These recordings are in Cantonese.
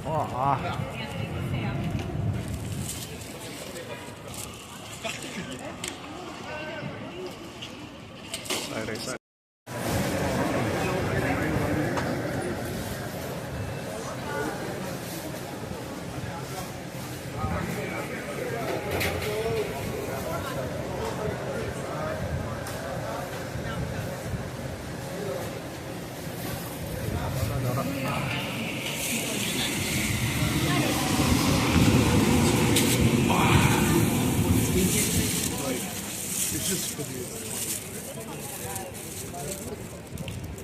哇！犀利犀利！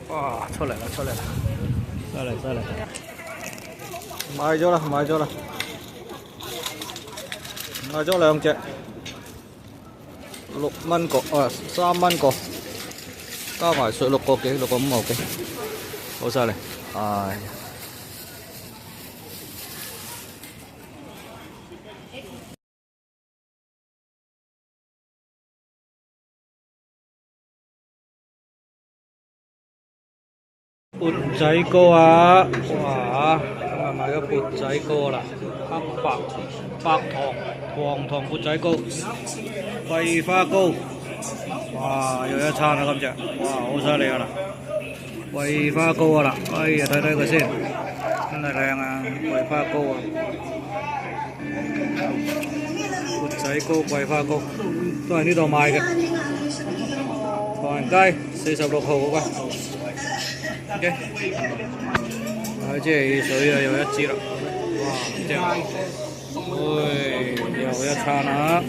哇！出嚟啦！出嚟啦！犀利犀利！買咗啦！買咗啦！買咗兩隻，6蚊個，3蚊個，加埋稅6個幾，6個5毫幾，好犀利！唉。缽仔糕啊！哇！今日買咗缽仔糕啦，黑白白糖黃糖缽仔糕，桂花糕，哇！又一餐啦今隻，哇！好犀利啊啦！桂花糕啊啦，哎呀睇睇佢先，真係靚啊！桂花糕啊，缽仔糕、桂花糕都係呢度買嘅，唐人街46號嗰間。OK， 支汽水啊，又一支啦，哇，正，又一餐啦，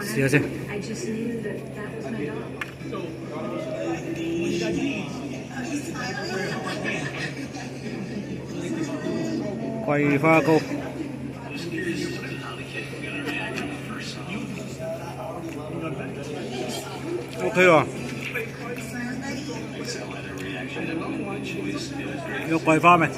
試下先。桂花糕，OK 喎。有桂花未？